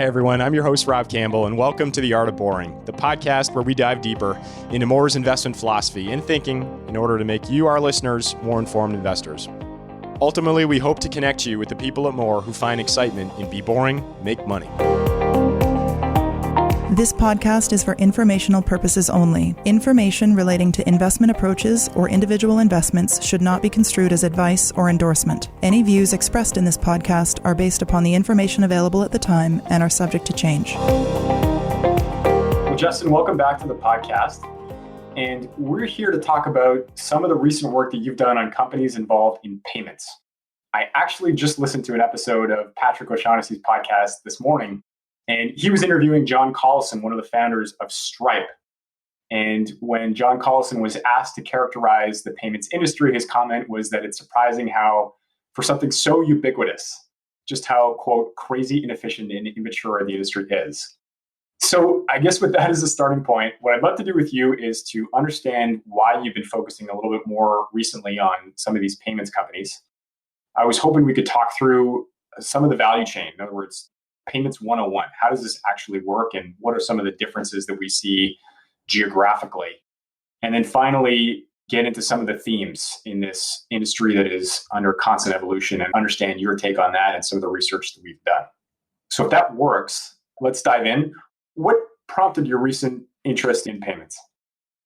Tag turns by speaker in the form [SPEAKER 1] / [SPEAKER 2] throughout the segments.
[SPEAKER 1] Hi, everyone. I'm your host, Rob Campbell, and welcome to The Art of Boring, the podcast where we dive deeper into Moore's investment philosophy and thinking in order to make you, our listeners, more informed investors. Ultimately, we hope to connect you with the people at Moore who find excitement in be boring, make money.
[SPEAKER 2] This podcast is for informational purposes only. Information relating to investment approaches or individual investments should not be construed as advice or endorsement. Any views expressed in this podcast are based upon the information available at the time and are subject to change.
[SPEAKER 3] Well, Justin, welcome back to the podcast. And we're here to talk about some of the recent work that you've done on companies involved in payments. I actually just listened to an episode of Patrick O'Shaughnessy's podcast this morning, and he was interviewing John Collison, one of the founders of Stripe. And when John Collison was asked to characterize the payments industry, his comment was that it's surprising how, for something so ubiquitous, just how, quote, crazy, inefficient, and immature the industry is. So I guess with that as a starting point, what I'd love to do with you is to understand why you've been focusing a little bit more recently on some of these payments companies. I was hoping we could talk through some of the value chain. In other words, Payments 101. How does this actually work? And what are some of the differences that we see geographically? And then finally, get into some of the themes in this industry that is under constant evolution and understand your take on that and some of the research that we've done. So if that works, let's dive in. What prompted your recent interest in payments?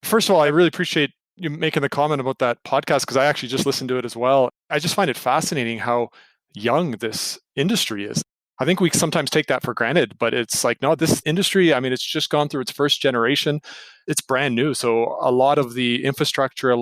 [SPEAKER 4] First of all, I really appreciate you making the comment about that podcast because I actually just listened to it as well. I just find it fascinating how young this industry is. I think we sometimes take that for granted, but it's like, no, this industry, I mean, it's just gone through its first generation. It's brand new. So a lot of the infrastructure,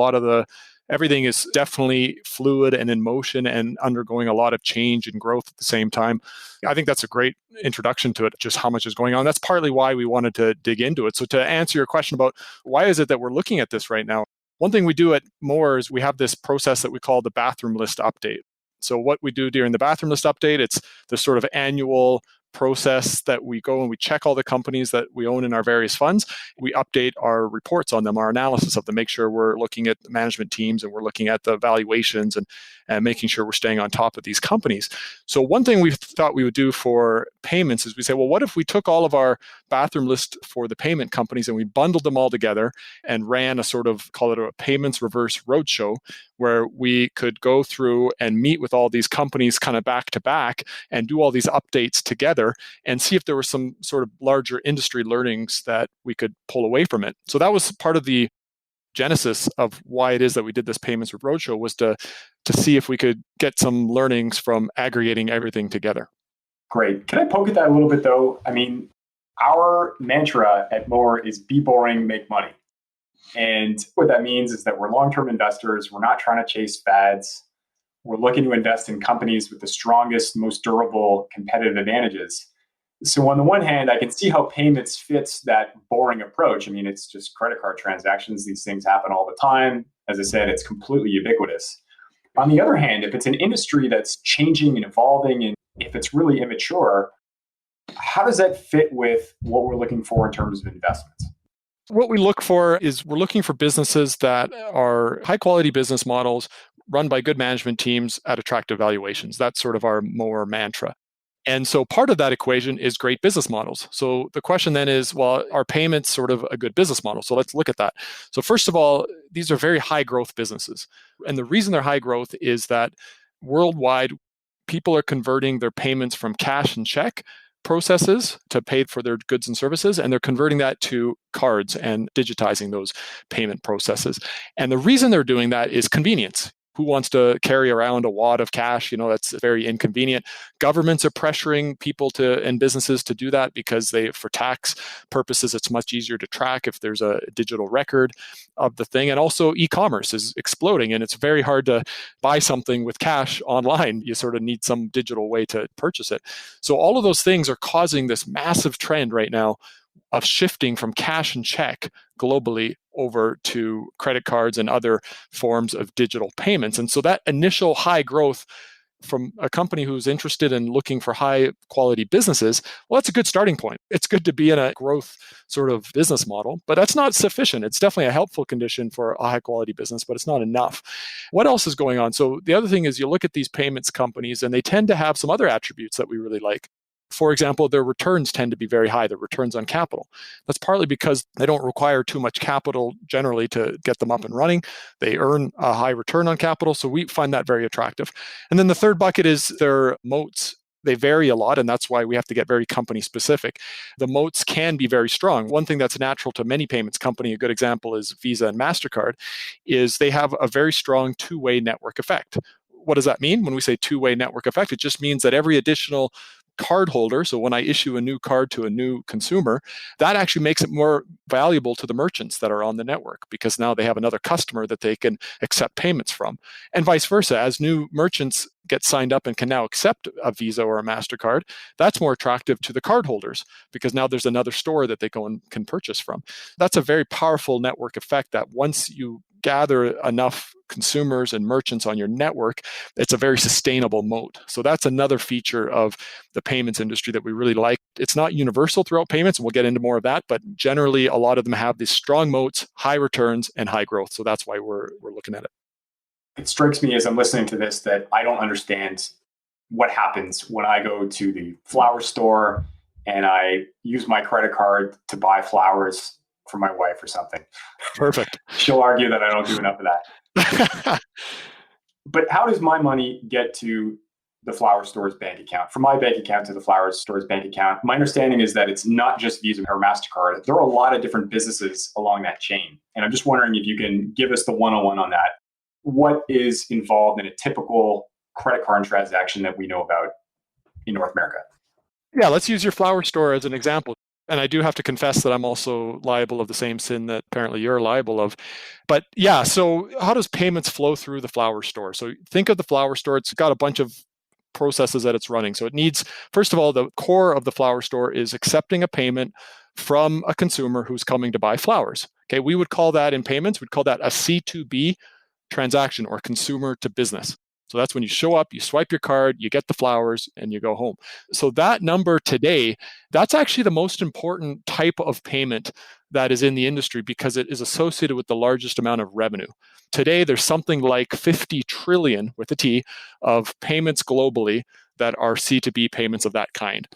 [SPEAKER 4] everything is definitely fluid and in motion and undergoing a lot of change and growth at the same time. I think that's a great introduction to it, just how much is going on. That's partly why we wanted to dig into it. So to answer your question about why is it that we're looking at this right now, one thing we do at Moore is we have this process that we call the bathroom list update. So what we do during the bathroom list update, it's the sort of annual process that we go and we check all the companies that we own in our various funds. We update our reports on them, our analysis of them, make sure we're looking at the management teams and we're looking at the valuations and making sure we're staying on top of these companies. So one thing we thought we would do for payments is we say, well, what if we took all of our bathroom list for the payment companies and we bundled them all together and ran a sort of, call it a payments reverse roadshow, where we could go through and meet with all these companies kind of back to back and do all these updates together and see if there were some sort of larger industry learnings that we could pull away from it. So that was part of the genesis of why it is that we did this payments roadshow, was to see if we could get some learnings from aggregating everything together.
[SPEAKER 3] Great. Can I poke at that a little bit though? I mean, our mantra at Moore is be boring, make money. And what that means is that we're long-term investors. We're not trying to chase fads. We're looking to invest in companies with the strongest, most durable competitive advantages. So on the one hand, I can see how payments fits that boring approach. I mean, it's just credit card transactions. These things happen all the time. As I said, it's completely ubiquitous. On the other hand, if it's an industry that's changing and evolving, and if it's really immature, how does that fit with what we're looking for in terms of investments?
[SPEAKER 4] What we look for is we're looking for businesses that are high quality business models run by good management teams at attractive valuations. That's sort of our Moore mantra. And so part of that equation is great business models. So the question then is, well, are payments sort of a good business model? So let's look at that. So first of all, these are very high growth businesses. And the reason they're high growth is that worldwide, people are converting their payments from cash and check processes to pay for their goods and services, and they're converting that to cards and digitizing those payment processes. And the reason they're doing that is convenience. Who wants to carry around a wad of cash? That's very inconvenient. Governments are pressuring people and businesses to do that because for tax purposes, it's much easier to track if there's a digital record of the thing. And also e-commerce is exploding and it's very hard to buy something with cash online. You sort of need some digital way to purchase it. So all of those things are causing this massive trend right now of shifting from cash and check globally over to credit cards and other forms of digital payments. And so that initial high growth from a company who's interested in looking for high quality businesses, well, that's a good starting point. It's good to be in a growth sort of business model, but that's not sufficient. It's definitely a helpful condition for a high quality business, but it's not enough. What else is going on? So the other thing is you look at these payments companies and they tend to have some other attributes that we really like. For example, their returns tend to be very high, the returns on capital. That's partly because they don't require too much capital generally to get them up and running. They earn a high return on capital, so we find that very attractive. And then the third bucket is their moats. They vary a lot, and that's why we have to get very company specific. The moats can be very strong. One thing that's natural to many payments company, a good example is Visa and MasterCard, is they have a very strong two-way network effect. What does that mean? When we say two-way network effect, it just means that every additional card holder, so when I issue a new card to a new consumer, that actually makes it more valuable to the merchants that are on the network, because now they have another customer that they can accept payments from. And vice versa, as new merchants get signed up and can now accept a Visa or a MasterCard, that's more attractive to the cardholders because now there's another store that they go and can purchase from. That's a very powerful network effect that once you gather enough consumers and merchants on your network, it's a very sustainable moat. So that's another feature of the payments industry that we really like. It's not universal throughout payments, and we'll get into more of that, but generally a lot of them have these strong moats, high returns, and high growth. So that's why we're looking at it.
[SPEAKER 3] It strikes me as I'm listening to this that I don't understand what happens when I go to the flower store and I use my credit card to buy flowers for my wife or something.
[SPEAKER 4] Perfect.
[SPEAKER 3] She'll argue that I don't do enough of that. But how does my money get to the flower store's bank account? From my bank account to the flower store's bank account, my understanding is that it's not just Visa or MasterCard. There are a lot of different businesses along that chain. And I'm just wondering if you can give us the 101 on that. What is involved in a typical credit card transaction that we know about in North America?
[SPEAKER 4] Yeah, let's use your flower store as an example. And I do have to confess that I'm also liable of the same sin that apparently you're liable of. But yeah, so how does payments flow through the flower store? So think of the flower store. It's got a bunch of processes that it's running. So it needs, first of all, the core of the flower store is accepting a payment from a consumer who's coming to buy flowers. Okay, we would call that in payments, we'd call that a C2B transaction, or consumer to business. So that's when you show up, you swipe your card, you get the flowers, and you go home. So that number today, that's actually the most important type of payment that is in the industry because it is associated with the largest amount of revenue. Today, there's something like 50 trillion, with a T, of payments globally that are C2B payments of that kind.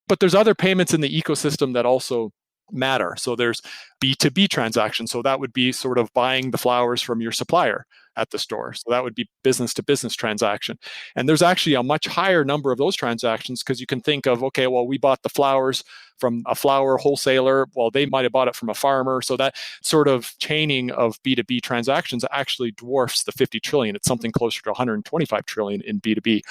[SPEAKER 4] But there's other payments in the ecosystem that also matter. So there's B2B transactions. So that would be sort of buying the flowers from your supplier at the store. So that would be business to business transaction. And there's actually a much higher number of those transactions because you can think of, okay, well, we bought the flowers from a flower wholesaler. Well, they might have bought it from a farmer. So that sort of chaining of B2B transactions actually dwarfs the 50 trillion. It's something closer to 125 trillion in B2B.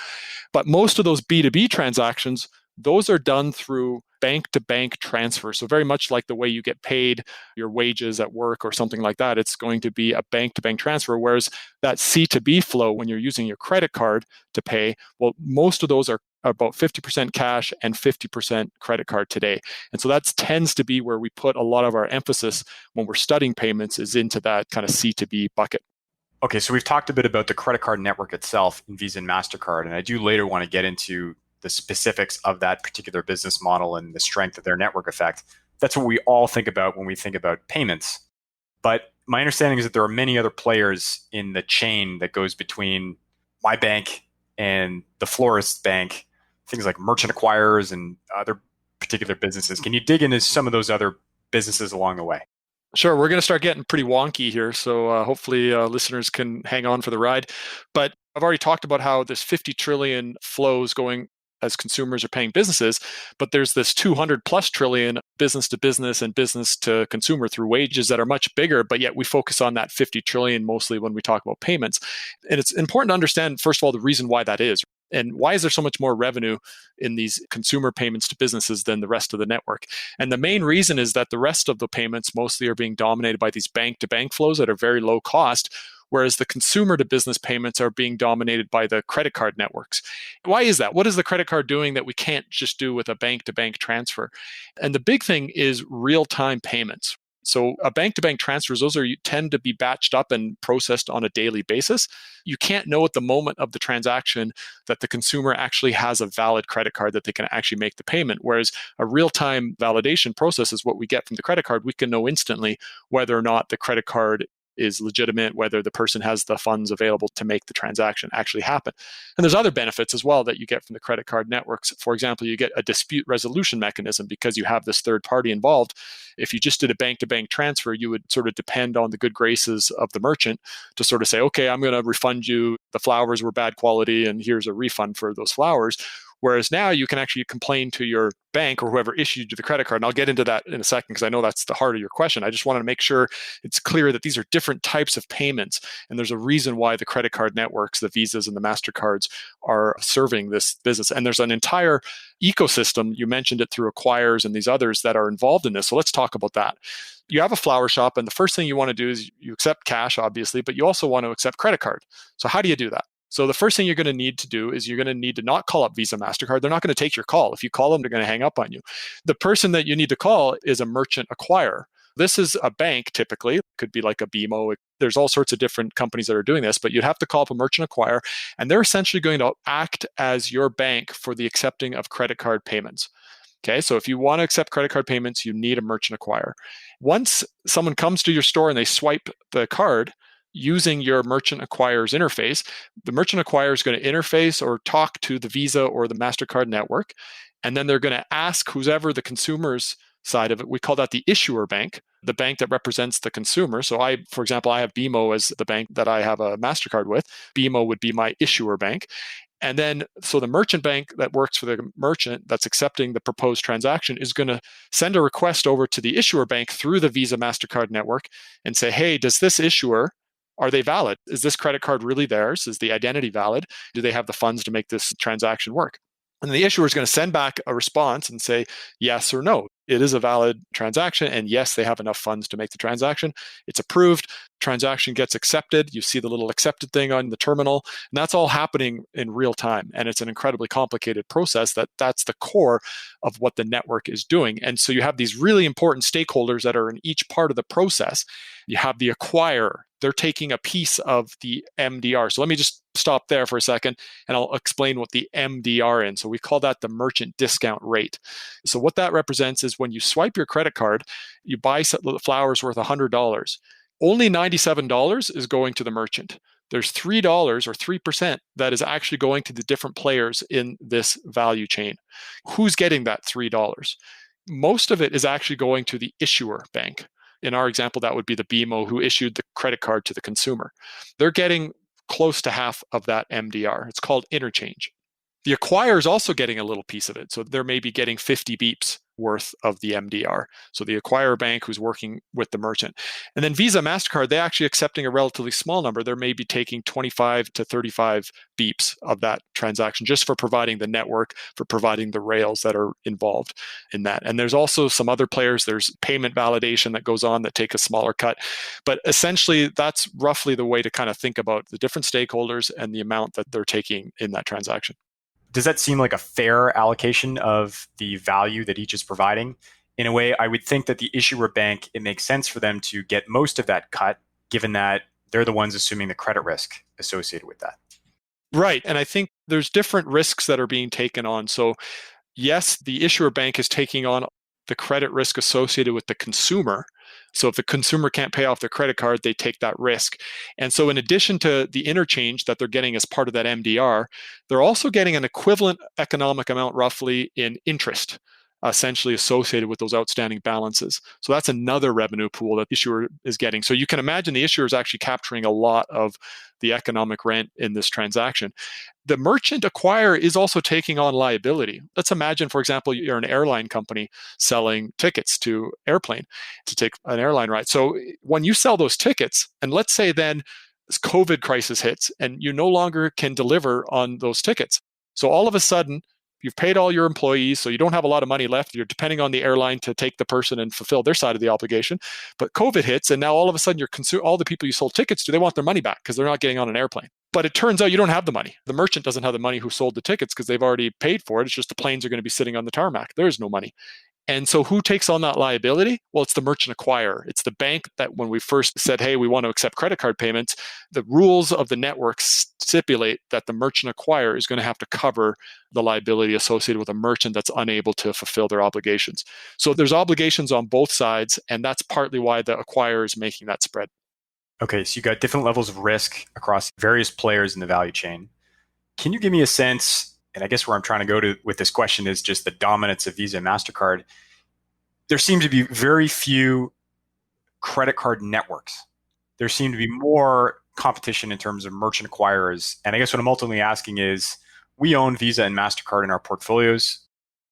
[SPEAKER 4] But most of those B2B transactions, those are done through bank-to-bank transfer. So very much like the way you get paid your wages at work or something like that, it's going to be a bank-to-bank transfer. Whereas that C2B flow, when you're using your credit card to pay, well, most of those are about 50% cash and 50% credit card today. And so that tends to be where we put a lot of our emphasis when we're studying payments, is into that kind of C2B bucket.
[SPEAKER 1] Okay, so we've talked a bit about the credit card network itself in Visa and MasterCard, and I do later want to get into the specifics of that particular business model and the strength of their network effect. That's what we all think about when we think about payments. But my understanding is that there are many other players in the chain that goes between my bank and the florist's bank, things like merchant acquirers and other particular businesses. Can you dig into some of those other businesses along the way?
[SPEAKER 4] Sure. We're going to start getting pretty wonky here. So hopefully listeners can hang on for the ride. But I've already talked about how this 50 trillion flows going as consumers are paying businesses, but there's this 200 plus trillion business to business and business to consumer through wages that are much bigger, but yet we focus on that 50 trillion mostly when we talk about payments. And it's important to understand, first of all, the reason why that is. And why is there so much more revenue in these consumer payments to businesses than the rest of the network? And the main reason is that the rest of the payments mostly are being dominated by these bank-to-bank flows that are very low cost, whereas the consumer to business payments are being dominated by the credit card networks. Why is that? What is the credit card doing that we can't just do with a bank-to-bank transfer? And the big thing is real-time payments. So a bank-to-bank transfers, those tend to be batched up and processed on a daily basis. You can't know at the moment of the transaction that the consumer actually has a valid credit card that they can actually make the payment. Whereas a real-time validation process is what we get from the credit card. We can know instantly whether or not the credit card is legitimate, whether the person has the funds available to make the transaction actually happen. And there's other benefits as well that you get from the credit card networks. For example, you get a dispute resolution mechanism because you have this third party involved. If you just did a bank-to-bank transfer, you would sort of depend on the good graces of the merchant to sort of say, okay, I'm going to refund you. The flowers were bad quality, and here's a refund for those flowers. Whereas now you can actually complain to your bank or whoever issued you the credit card. And I'll get into that in a second because I know that's the heart of your question. I just want to make sure it's clear that these are different types of payments. And there's a reason why the credit card networks, the Visas and the MasterCards, are serving this business. And there's an entire ecosystem. You mentioned it through acquirers and these others that are involved in this. So let's talk about that. You have a flower shop, and the first thing you want to do is you accept cash, obviously, but you also want to accept credit card. So how do you do that? So the first thing you're going to need to do is you're going to need to not call up Visa, MasterCard. They're not going to take your call. If you call them, they're going to hang up on you. The person that you need to call is a merchant acquirer. This is a bank, typically. It could be like a BMO. There's all sorts of different companies that are doing this, but you'd have to call up a merchant acquirer, and they're essentially going to act as your bank for the accepting of credit card payments. Okay, so if you want to accept credit card payments, you need a merchant acquirer. Once someone comes to your store and they swipe the card, using your merchant acquirer's interface, the merchant acquirer is going to interface or talk to the Visa or the MasterCard network, and then they're going to ask whoever the consumer's side of it. We call that the issuer bank, the bank that represents the consumer. So for example, I have BMO as the bank that I have a MasterCard with. BMO would be my issuer bank. And then, so the merchant bank that works for the merchant that's accepting the proposed transaction is going to send a request over to the issuer bank through the Visa MasterCard network and say, hey, does this issuer, are they valid? Is this credit card really theirs? Is the identity valid? Do they have the funds to make this transaction work? And the issuer is going to send back a response and say yes or no. It is a valid transaction, and yes, they have enough funds to make the transaction. It's approved. Transaction gets accepted. You see the little accepted thing on the terminal, and that's all happening in real time. And it's an incredibly complicated process that's the core of what the network is doing. And so you have these really important stakeholders that are in each part of the process. You have the acquirer. They're taking a piece of the MDR. So let me just stop there for a second, and I'll explain what the MDR is. So we call that the merchant discount rate. So what that represents is when you swipe your credit card, you buy flowers worth $100. Only $97 is going to the merchant. There's $3 or 3% that is actually going to the different players in this value chain. Who's getting that $3? Most of it is actually going to the issuer bank. In our example, that would be the BMO who issued the credit card to the consumer. They're getting close to half of that MDR. It's called interchange. The acquirer is also getting a little piece of it. So they're maybe getting 50 beeps worth of the MDR. So the acquirer bank who's working with the merchant. And then Visa, MasterCard, they're actually accepting a relatively small number. They're maybe taking 25 to 35 beeps of that transaction just for providing the network, for providing the rails that are involved in that. And there's also some other players. There's payment validation that goes on that take a smaller cut. But essentially, that's roughly the way to kind of think about the different stakeholders and the amount that they're taking in that transaction.
[SPEAKER 1] Does that seem like a fair allocation of the value that each is providing? In a way, I would think that the issuer bank, it makes sense for them to get most of that cut, given that they're the ones assuming the credit risk associated with that.
[SPEAKER 4] Right. And I think there's different risks that are being taken on. So yes, the issuer bank is taking on the credit risk associated with the consumer. So if the consumer can't pay off their credit card, they take that risk. And so in addition to the interchange that they're getting as part of that MDR, they're also getting an equivalent economic amount roughly in interest, essentially associated with those outstanding balances. So that's another revenue pool that the issuer is getting. So you can imagine the issuer is actually capturing a lot of the economic rent in this transaction. The merchant acquirer is also taking on liability. Let's imagine, for example, you're an airline company selling tickets to airplane to take an airline ride. So when you sell those tickets, and let's say then this COVID crisis hits and you no longer can deliver on those tickets. So all of a sudden, you've paid all your employees, so you don't have a lot of money left. You're depending on the airline to take the person and fulfill their side of the obligation. But COVID hits, and now all of a sudden, all the people you sold tickets to, they want their money back because they're not getting on an airplane. But it turns out you don't have the money. The merchant doesn't have the money who sold the tickets because they've already paid for it. It's just the planes are going to be sitting on the tarmac. There is no money. And so who takes on that liability? Well, it's the merchant acquirer. It's the bank that when we first said, hey, we want to accept credit card payments, the rules of the network stipulate that the merchant acquirer is going to have to cover the liability associated with a merchant that's unable to fulfill their obligations. So there's obligations on both sides, and that's partly why the acquirer is making that spread.
[SPEAKER 1] Okay, so you got different levels of risk across various players in the value chain. Can you give me a sense, and I guess where I'm trying to go to with this question is just the dominance of Visa and MasterCard. There seem to be very few credit card networks. There seem to be more competition in terms of merchant acquirers. And I guess what I'm ultimately asking is, we own Visa and MasterCard in our portfolios.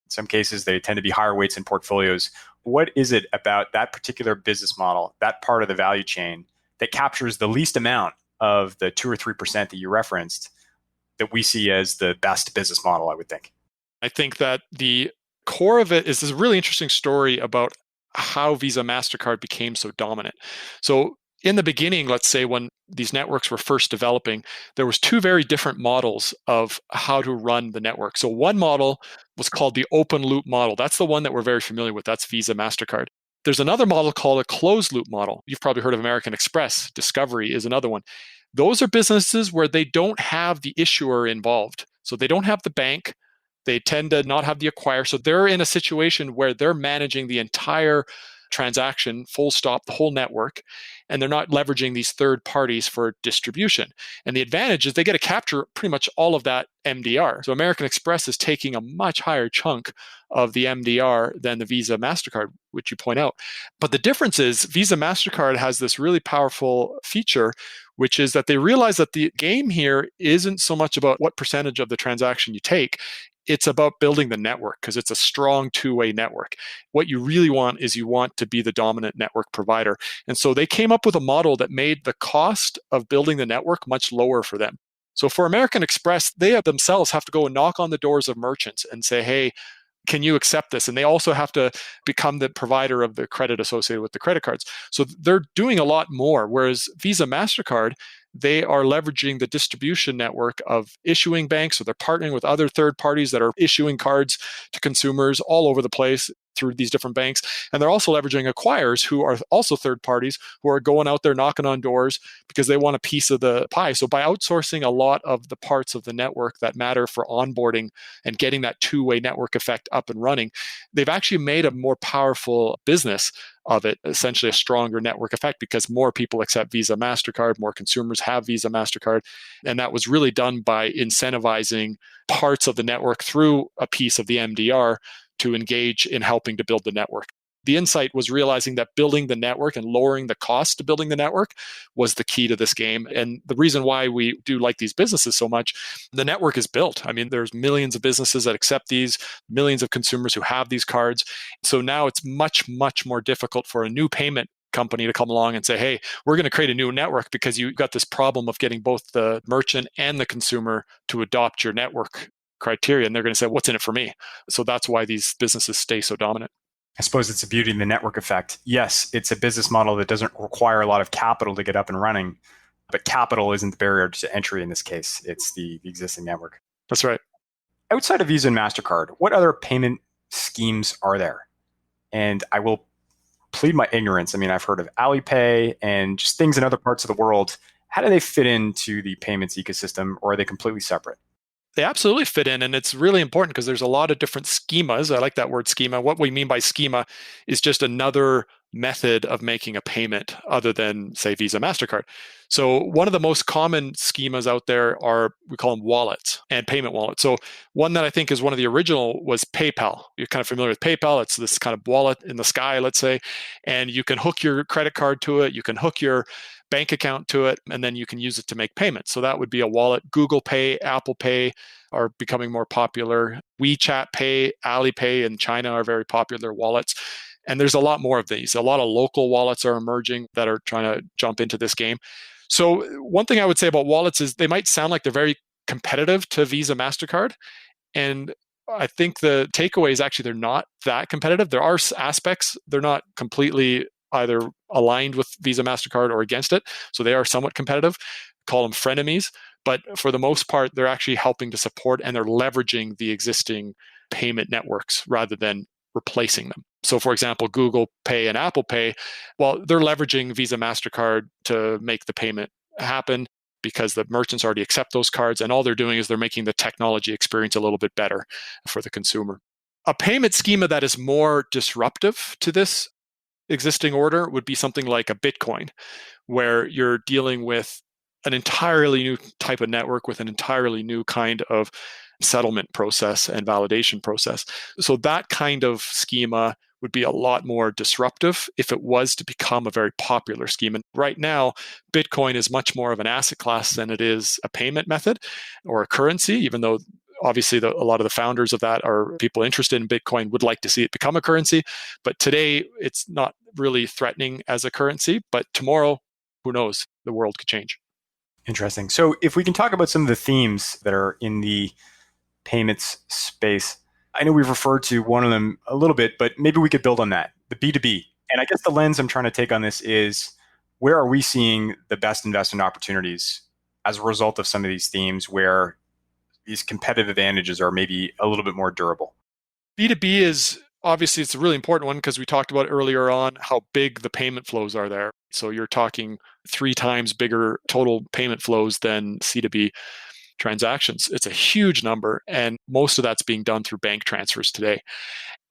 [SPEAKER 1] In some cases, they tend to be higher weights in portfolios. What is it about that particular business model, that part of the value chain, that captures the least amount of the 2 or 3% that you referenced that we see as the best business model, I would think?
[SPEAKER 4] I think that the core of it is this really interesting story about how Visa MasterCard became so dominant. So in the beginning, let's say when these networks were first developing, there was two very different models of how to run the network. So one model was called the open loop model. That's the one that we're very familiar with. That's Visa MasterCard. There's another model called a closed loop model. You've probably heard of American Express. Discovery is another one. Those are businesses where they don't have the issuer involved. So they don't have the bank. They tend to not have the acquirer. So they're in a situation where they're managing the entire transaction, full stop, the whole network, and they're not leveraging these third parties for distribution. And the advantage is they get to capture pretty much all of that MDR. So American Express is taking a much higher chunk of the MDR than the Visa MasterCard, which you point out. But the difference is Visa MasterCard has this really powerful feature, which is that they realize that the game here isn't so much about what percentage of the transaction you take. It's about building the network because it's a strong two-way network. What you really want is you want to be the dominant network provider. And so they came up with a model that made the cost of building the network much lower for them. So for American Express, they themselves have to go and knock on the doors of merchants and say, hey, can you accept this? And they also have to become the provider of the credit associated with the credit cards. So they're doing a lot more. Whereas Visa, MasterCard, they are leveraging the distribution network of issuing banks. So they're partnering with other third parties that are issuing cards to consumers all over the place through these different banks. And they're also leveraging acquirers who are also third parties who are going out there knocking on doors because they want a piece of the pie. So by outsourcing a lot of the parts of the network that matter for onboarding and getting that two-way network effect up and running, they've actually made a more powerful business of it, essentially a stronger network effect because more people accept Visa, MasterCard, more consumers have Visa, MasterCard. And that was really done by incentivizing parts of the network through a piece of the MDR to engage in helping to build the network. The insight was realizing that building the network and lowering the cost to building the network was the key to this game. And the reason why we do like these businesses so much, the network is built. I mean, there's millions of businesses that accept these, millions of consumers who have these cards. So now it's much, much more difficult for a new payment company to come along and say, hey, we're going to create a new network because you've got this problem of getting both the merchant and the consumer to adopt your network criteria. And they're going to say, what's in it for me? So that's why these businesses stay so dominant.
[SPEAKER 1] I suppose it's the beauty of the network effect. Yes, it's a business model that doesn't require a lot of capital to get up and running, but capital isn't the barrier to entry in this case. It's the existing network.
[SPEAKER 4] That's right.
[SPEAKER 1] Outside of Visa and MasterCard, what other payment schemes are there? And I will plead my ignorance. I mean, I've heard of Alipay and just things in other parts of the world. How do they fit into the payments ecosystem, or are they completely separate?
[SPEAKER 4] They absolutely fit in, and it's really important because there's a lot of different schemas. I like that word schema. What we mean by schema is just another method of making a payment other than, say, Visa, MasterCard. So one of the most common schemas out there are, we call them wallets and payment wallets. So one that I think is one of the original was PayPal. You're kind of familiar with PayPal. It's this kind of wallet in the sky, let's say, and you can hook your credit card to it. You can hook your bank account to it, and then you can use it to make payments. So that would be a wallet. Google Pay, Apple Pay are becoming more popular. WeChat Pay, Alipay in China are very popular wallets. And there's a lot more of these. A lot of local wallets are emerging that are trying to jump into this game. So one thing I would say about wallets is they might sound like they're very competitive to Visa, MasterCard. And I think the takeaway is actually they're not that competitive. There are aspects, they're not completely either aligned with Visa, MasterCard or against it. So they are somewhat competitive, call them frenemies. But for the most part, they're actually helping to support and they're leveraging the existing payment networks rather than replacing them. So for example, Google Pay and Apple Pay, well, they're leveraging Visa, MasterCard to make the payment happen because the merchants already accept those cards. And all they're doing is they're making the technology experience a little bit better for the consumer. A payment schema that is more disruptive to this existing order would be something like a Bitcoin, where you're dealing with an entirely new type of network with an entirely new kind of settlement process and validation process. So that kind of schema would be a lot more disruptive if it was to become a very popular scheme. And right now, Bitcoin is much more of an asset class than it is a payment method or a currency, even though obviously a lot of the founders of that are people interested in Bitcoin, would like to see it become a currency. But today, it's not really threatening as a currency. But tomorrow, who knows? The world could change.
[SPEAKER 1] Interesting. So if we can talk about some of the themes that are in the payments space, I know we've referred to one of them a little bit, but maybe we could build on that, the B2B. And I guess the lens I'm trying to take on this is, where are we seeing the best investment opportunities as a result of some of these themes where these competitive advantages are maybe a little bit more durable?
[SPEAKER 4] B2B is obviously, it's a really important one because we talked about earlier on how big the payment flows are there. So you're talking 3 times bigger total payment flows than C2B transactions. It's a huge number, and most of that's being done through bank transfers today.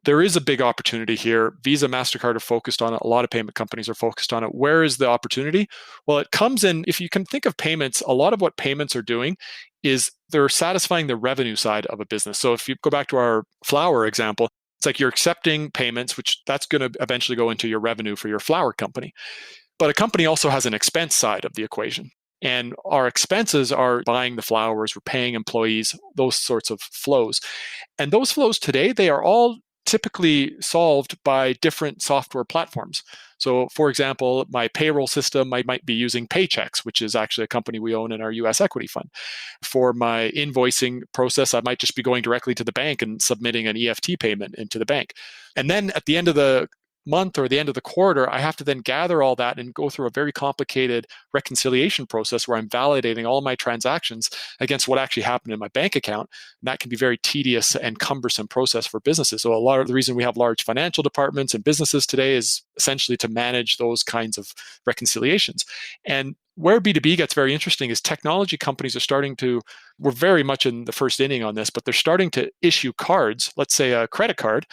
[SPEAKER 4] There is a big opportunity here. Visa, MasterCard are focused on it. A lot of payment companies are focused on it. Where is the opportunity? Well, it comes in, if you can think of payments, a lot of what payments are doing is they're satisfying the revenue side of a business. So if you go back to our flour example, it's like you're accepting payments, which that's going to eventually go into your revenue for your flour company. But a company also has an expense side of the equation. And our expenses are buying the flours, we're paying employees, those sorts of flows. And those flows today, they are all typically solved by different software platforms. So for example, my payroll system, I might be using Paychex, which is actually a company we own in our US equity fund. For my invoicing process, I might just be going directly to the bank and submitting an EFT payment into the bank. And then at the end of the month or the end of the quarter, I have to then gather all that and go through a very complicated reconciliation process where I'm validating all my transactions against what actually happened in my bank account. And that can be very tedious and cumbersome process for businesses. So a lot of the reason we have large financial departments and businesses today is essentially to manage those kinds of reconciliations. And where B2B gets very interesting is technology companies are starting to, we're very much in the first inning on this, but they're starting to issue cards, let's say a credit card,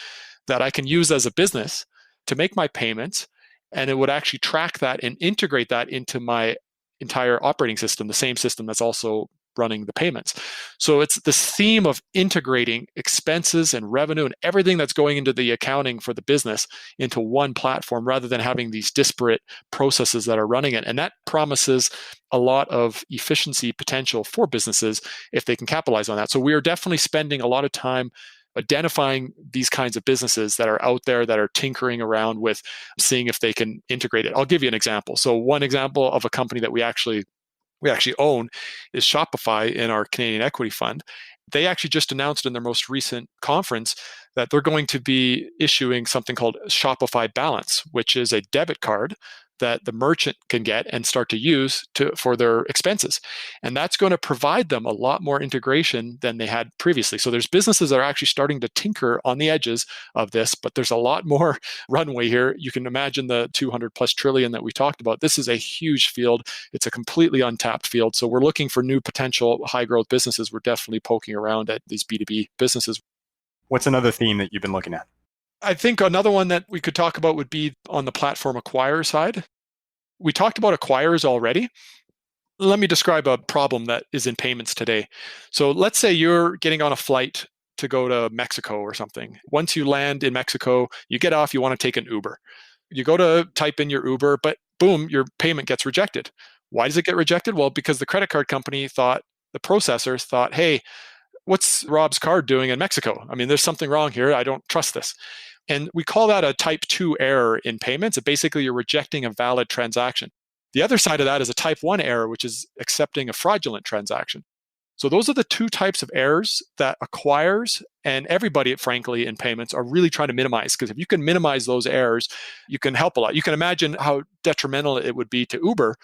[SPEAKER 4] that I can use as a business to make my payments, and it would actually track that and integrate that into my entire operating system, the same system that's also running the payments. So it's this theme of integrating expenses and revenue and everything that's going into the accounting for the business into one platform rather than having these disparate processes that are running it. And that promises a lot of efficiency potential for businesses if they can capitalize on that. So we are definitely spending a lot of time identifying these kinds of businesses that are out there that are tinkering around with seeing if they can integrate it. I'll give you an example. So one example of a company that we actually own is Shopify in our Canadian equity fund. They actually just announced in their most recent conference that they're going to be issuing something called Shopify Balance, which is a debit card that the merchant can get and start to use for their expenses. And that's going to provide them a lot more integration than they had previously. So there's businesses that are actually starting to tinker on the edges of this, but there's a lot more runway here. You can imagine the 200 plus trillion that we talked about. This is a huge field. It's a completely untapped field. So we're looking for new potential high growth businesses. We're definitely poking around at these B2B businesses.
[SPEAKER 1] What's another theme that you've been looking at?
[SPEAKER 4] I think another one that we could talk about would be on the platform acquirer side. We talked about acquirers already. Let me describe a problem that is in payments today. So let's say you're getting on a flight to go to Mexico or something. Once you land in Mexico, you get off, you want to take an Uber. You go to type in your Uber, but boom, your payment gets rejected. Why does it get rejected? Well, because the credit card company the processors thought, hey, what's Rob's card doing in Mexico? I mean, there's something wrong here. I don't trust this. And we call that a type 2 error in payments. Basically, you're rejecting a valid transaction. The other side of that is a type 1 error, which is accepting a fraudulent transaction. So those are the two types of errors that acquirers and everybody, frankly, in payments are really trying to minimize. Because if you can minimize those errors, you can help a lot. You can imagine how detrimental it would be to Uber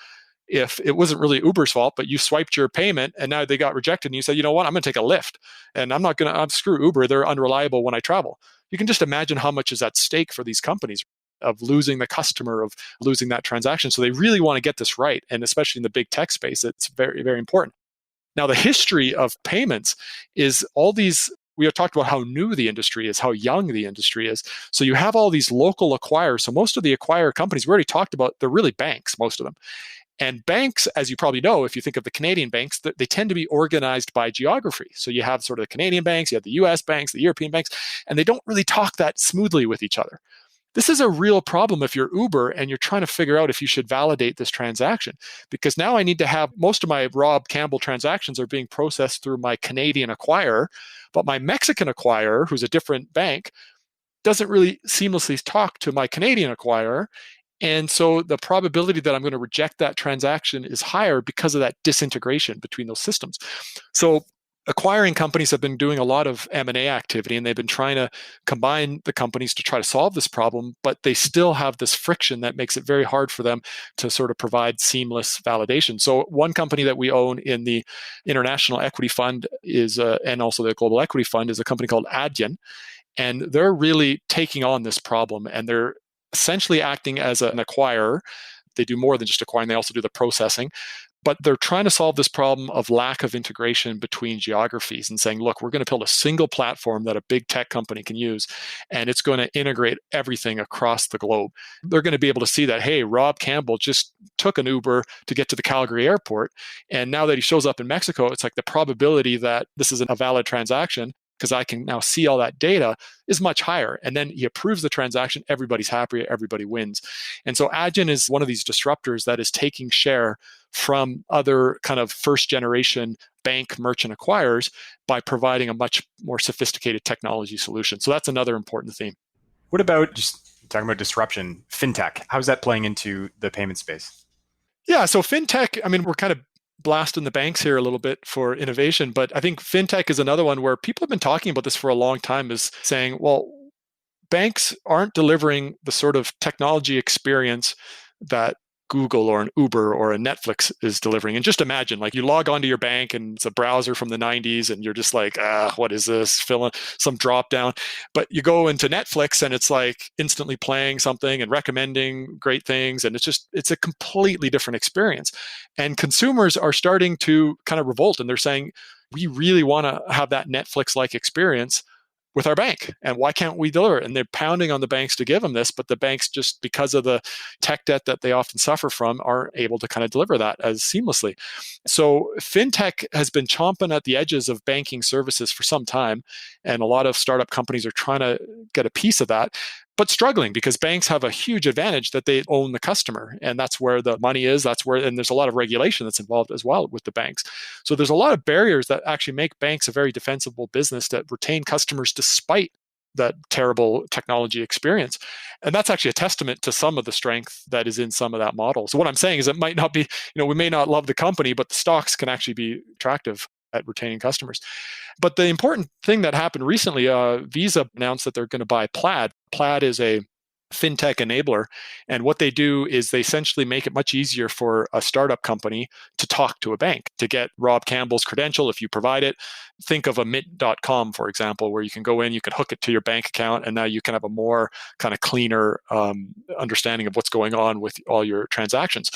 [SPEAKER 4] if it wasn't really Uber's fault, but you swiped your payment and now they got rejected and you said, you know what, I'm going to take a Lyft and I'm screw Uber. They're unreliable when I travel. You can just imagine how much is at stake for these companies of losing the customer, of losing that transaction. So they really want to get this right. And especially in the big tech space, it's very, very important. Now, the history of payments is all these we have talked about how new the industry is, how young the industry is. So you have all these local acquirers. So most of the acquirer companies we already talked about, they're really banks, most of them. And banks, as you probably know, if you think of the Canadian banks, they tend to be organized by geography. So you have sort of the Canadian banks, you have the US banks, the European banks, and they don't really talk that smoothly with each other. This is a real problem if you're Uber and you're trying to figure out if you should validate this transaction, because now I need to have most of my Rob Campbell transactions are being processed through my Canadian acquirer, but my Mexican acquirer, who's a different bank, doesn't really seamlessly talk to my Canadian acquirer. And so the probability that I'm going to reject that transaction is higher because of that disintegration between those systems. So acquiring companies have been doing a lot of M&A activity, and they've been trying to combine the companies to try to solve this problem, but they still have this friction that makes it very hard for them to sort of provide seamless validation. So one company that we own in the International Equity Fund is, and also the Global Equity Fund, is a company called Adyen. And they're really taking on this problem, and they're essentially acting as an acquirer. They do more than just acquiring, they also do the processing. But they're trying to solve this problem of lack of integration between geographies and saying, look, we're going to build a single platform that a big tech company can use, and it's going to integrate everything across the globe. They're going to be able to see that, hey, Rob Campbell just took an Uber to get to the Calgary airport, and now that he shows up in Mexico, it's like the probability that this is a valid transaction, because I can now see all that data, is much higher. And then he approves the transaction, everybody's happy, everybody wins. And so Adyen is one of these disruptors that is taking share from other kind of first generation bank merchant acquirers by providing a much more sophisticated technology solution. So that's another important theme.
[SPEAKER 1] What about, just talking about disruption, fintech? How's that playing into the payment space?
[SPEAKER 4] Yeah, so fintech, I mean, we're kind of blasting the banks here a little bit for innovation, but I think fintech is another one where people have been talking about this for a long time, is saying, well, banks aren't delivering the sort of technology experience that Google or an Uber or a Netflix is delivering. And just imagine, like, you log onto your bank and it's a browser from the 90s and you're just like, what is this? Fill in some drop down. But you go into Netflix and it's like instantly playing something and recommending great things. And it's a completely different experience. And consumers are starting to kind of revolt, and they're saying, we really want to have that Netflix-like experience with our bank, and why can't we deliver it? And they're pounding on the banks to give them this, but the banks, just because of the tech debt that they often suffer from, aren't able to kind of deliver that as seamlessly. So fintech has been chomping at the edges of banking services for some time, and a lot of startup companies are trying to get a piece of that, but struggling because banks have a huge advantage that they own the customer, and that's where the money is. And there's a lot of regulation that's involved as well with the banks. So there's a lot of barriers that actually make banks a very defensible business that retain customers despite that terrible technology experience. And that's actually a testament to some of the strength that is in some of that model. So what I'm saying is, it might not be, we may not love the company, but the stocks can actually be attractive at retaining customers. But the important thing that happened recently, Visa announced that they're going to buy Plaid. Plaid is a fintech enabler. And what they do is they essentially make it much easier for a startup company to talk to a bank, to get Rob Campbell's credential if you provide it. Think of a mint.com, for example, where you can go in, you can hook it to your bank account, and now you can have a more kind of cleaner understanding of what's going on with all your transactions.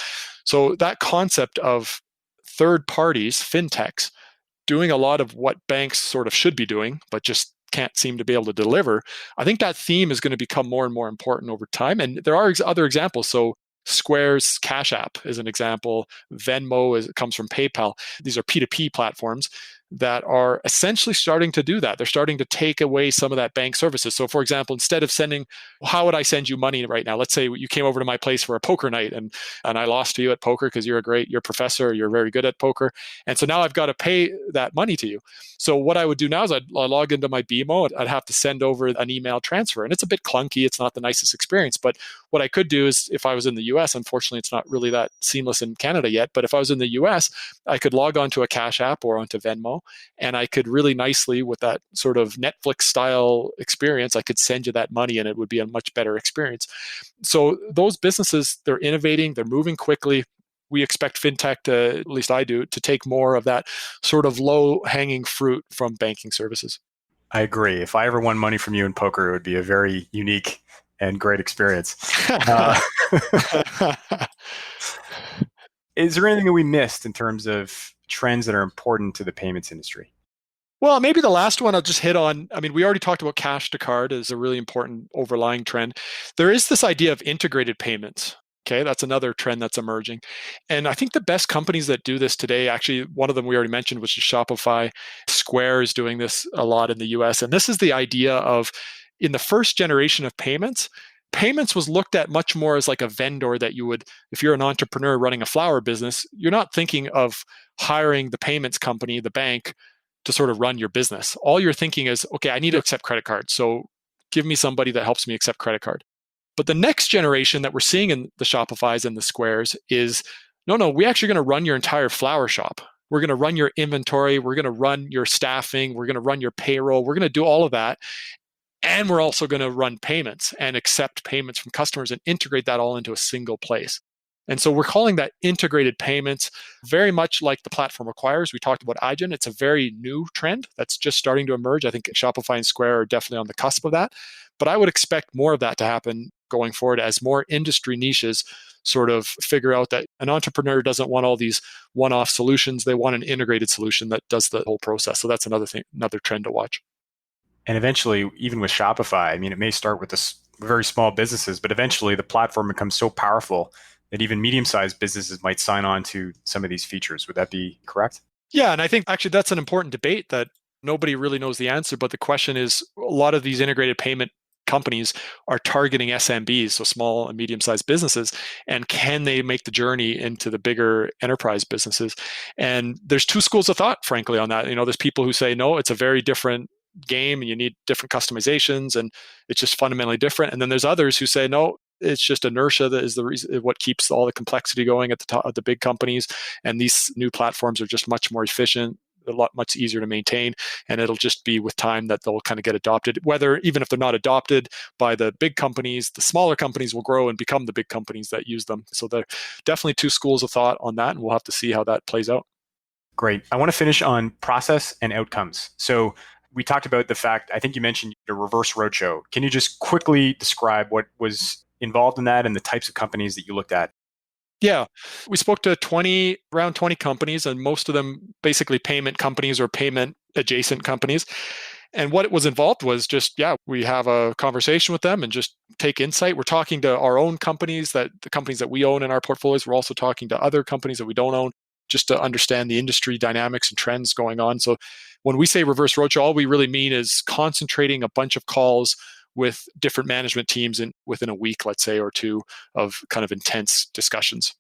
[SPEAKER 4] So that concept of third parties, fintechs, doing a lot of what banks sort of should be doing, but just can't seem to be able to deliver, I think that theme is going to become more and more important over time. And there are other examples. So Square's Cash App is an example. Venmo comes from PayPal. These are P2P platforms that are essentially starting to do that. They're starting to take away some of that bank services. So for example, instead of sending, how would I send you money right now? Let's say you came over to my place for a poker night and I lost to you at poker because you're a professor, you're very good at poker. And so now I've got to pay that money to you. So what I would do now is I'd log into my BMO, I'd have to send over an email transfer. And it's a bit clunky. It's not the nicest experience. But what I could do is, if I was in the US, unfortunately, it's not really that seamless in Canada yet. But if I was in the US, I could log onto a Cash App or onto Venmo, and I could really nicely, with that sort of Netflix style experience, I could send you that money and it would be a much better experience. So those businesses, they're innovating, they're moving quickly. We expect fintech to, at least I do, to take more of that sort of low hanging fruit from banking services.
[SPEAKER 1] I agree. If I ever won money from you in poker, it would be a very unique and great experience. Is there anything that we missed in terms of trends that are important to the payments industry?
[SPEAKER 4] Well, maybe the last one I'll just hit on. I mean, we already talked about cash to card as a really important overlying trend. There is this idea of integrated payments. Okay, that's another trend that's emerging. And I think the best companies that do this today, actually, one of them we already mentioned, was just Shopify. Square is doing this a lot in the US. And this is the idea of, in the first generation of payments was looked at much more as like a vendor that you would, if you're an entrepreneur running a flower business, you're not thinking of hiring the payments company, the bank, to sort of run your business. All you're thinking is, okay, I need to accept credit cards. So give me somebody that helps me accept credit card. But the next generation that we're seeing in the Shopifys and the Squares is, no, we're actually going to run your entire flower shop. We're going to run your inventory. We're going to run your staffing. We're going to run your payroll. We're going to do all of that. And we're also going to run payments and accept payments from customers and integrate that all into a single place. And so we're calling that integrated payments, very much like the platform acquirers. We talked about iGen. It's a very new trend that's just starting to emerge. I think Shopify and Square are definitely on the cusp of that. But I would expect more of that to happen going forward as more industry niches sort of figure out that an entrepreneur doesn't want all these one-off solutions. They want an integrated solution that does the whole process. So that's another trend to watch.
[SPEAKER 1] And eventually, even with Shopify, I mean, it may start with this very small businesses, but eventually the platform becomes so powerful that even medium-sized businesses might sign on to some of these features. Would that be correct?
[SPEAKER 4] Yeah, and I think actually that's an important debate that nobody really knows the answer. But the question is, a lot of these integrated payment companies are targeting SMBs, so small and medium-sized businesses, and can they make the journey into the bigger enterprise businesses? And there's two schools of thought, frankly, on that. There's people who say, no, it's a very different game and you need different customizations and it's just fundamentally different. And then there's others who say, no, it's just inertia that is the reason what keeps all the complexity going at the top of the big companies. And these new platforms are just much more efficient, much easier to maintain. And it'll just be with time that they'll kind of get adopted. Whether, even if they're not adopted by the big companies, the smaller companies will grow and become the big companies that use them. So there are definitely two schools of thought on that. And we'll have to see how that plays out.
[SPEAKER 1] Great. I want to finish on process and outcomes. So we talked about the fact, I think you mentioned the reverse roadshow. Can you just quickly describe what was involved in that and the types of companies that you looked at?
[SPEAKER 4] Yeah, we spoke to around 20 companies, and most of them basically payment companies or payment adjacent companies. And what it was involved was just, we have a conversation with them and just take insight. We're talking to our own companies, the companies that we own in our portfolios. We're also talking to other companies that we don't own, just to understand the industry dynamics and trends going on. So when we say reverse roadshow, all we really mean is concentrating a bunch of calls with different management teams within a week, let's say, or two of kind of intense discussions.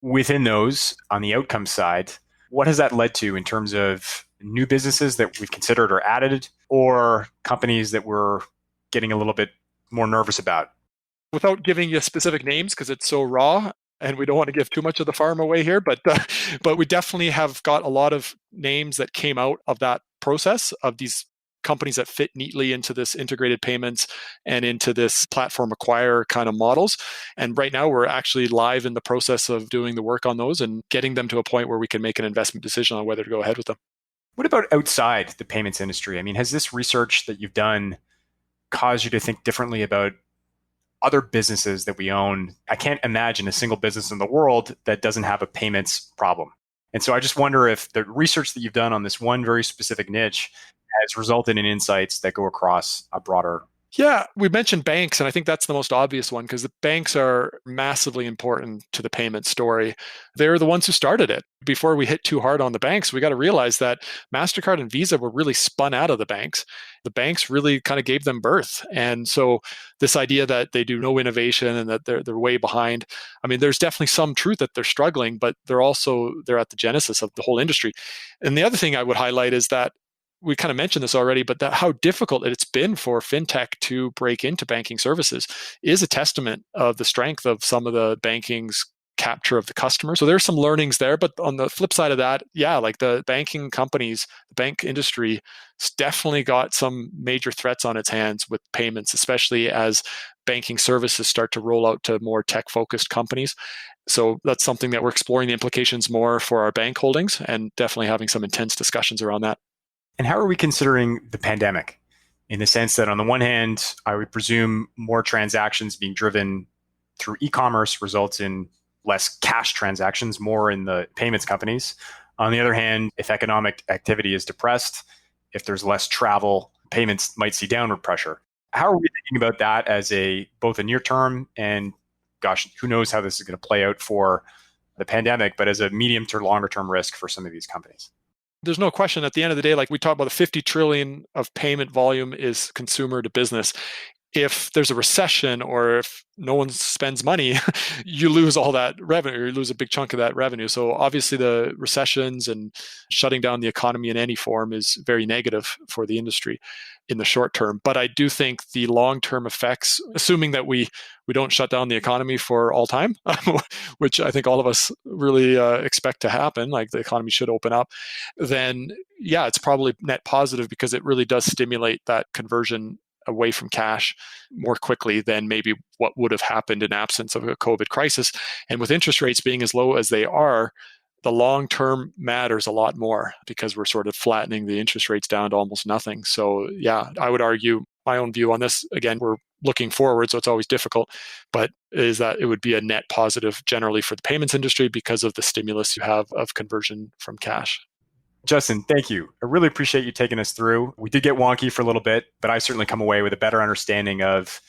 [SPEAKER 1] Within those, on the outcome side, what has that led to in terms of new businesses that we've considered or added, or companies that we're getting a little bit more nervous about?
[SPEAKER 4] Without giving you specific names, because it's so raw, and we don't want to give too much of the farm away here, but we definitely have got a lot of names that came out of that process of these companies that fit neatly into this integrated payments and into this platform acquire kind of models. And right now we're actually live in the process of doing the work on those and getting them to a point where we can make an investment decision on whether to go ahead with them.
[SPEAKER 1] What about outside the payments industry? I mean, has this research that you've done caused you to think differently about other businesses that we own? I can't imagine a single business in the world that doesn't have a payments problem. And so I just wonder if the research that you've done on this one very specific niche has resulted in insights that go across a broader.
[SPEAKER 4] Yeah, we mentioned banks, and I think that's the most obvious one because the banks are massively important to the payment story. They're the ones who started it. Before we hit too hard on the banks, we got to realize that MasterCard and Visa were really spun out of the banks. The banks really kind of gave them birth. And so this idea that they do no innovation and that they're way behind, I mean, there's definitely some truth that they're struggling, but they're at the genesis of the whole industry. And the other thing I would highlight is that we kind of mentioned this already, but how difficult it's been for fintech to break into banking services is a testament of the strength of some of the banking's capture of the customer. So there's some learnings there, but on the flip side of that, like the banking companies, the bank industry definitely got some major threats on its hands with payments, especially as banking services start to roll out to more tech-focused companies. So that's something that we're exploring the implications more for our bank holdings and definitely having some intense discussions around that.
[SPEAKER 1] And how are we considering the pandemic? In the sense that on the one hand, I would presume more transactions being driven through e-commerce results in less cash transactions, more in the payments companies. On the other hand, if economic activity is depressed, if there's less travel, payments might see downward pressure. How are we thinking about that as both a near term and, gosh, who knows how this is going to play out for the pandemic, but as a medium to longer term risk for some of these companies?
[SPEAKER 4] There's no question at the end of the day, like we talk about, the 50 trillion of payment volume is consumer to business. If there's a recession or if no one spends money, you lose all that revenue, you lose a big chunk of that revenue. So obviously the recessions and shutting down the economy in any form is very negative for the industry in the short term. But I do think the long-term effects, assuming that we don't shut down the economy for all time, which I think all of us really expect to happen, like the economy should open up, then yeah, it's probably net positive because it really does stimulate that conversion away from cash more quickly than maybe what would have happened in absence of a COVID crisis. And with interest rates being as low as they are, the long term matters a lot more because we're sort of flattening the interest rates down to almost nothing. So yeah, I would argue my own view on this, again, we're looking forward, so it's always difficult, but is that it would be a net positive generally for the payments industry because of the stimulus you have of conversion from cash.
[SPEAKER 1] Justin, thank you. I really appreciate you taking us through. We did get wonky for a little bit, but I certainly come away with a better understanding of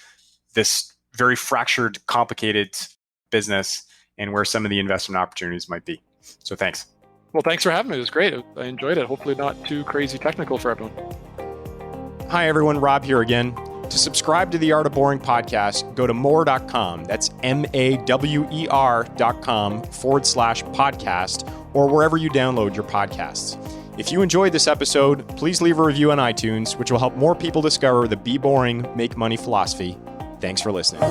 [SPEAKER 1] this very fractured, complicated business and where some of the investment opportunities might be. So thanks.
[SPEAKER 4] Well, thanks for having me. It was great. I enjoyed it. Hopefully not too crazy technical for everyone.
[SPEAKER 1] Hi, everyone. Rob here again. To subscribe to the Art of Boring podcast, go to more.com. That's mawer.com/podcast or wherever you download your podcasts. If you enjoyed this episode, please leave a review on iTunes, which will help more people discover the Be Boring, Make Money philosophy. Thanks for listening.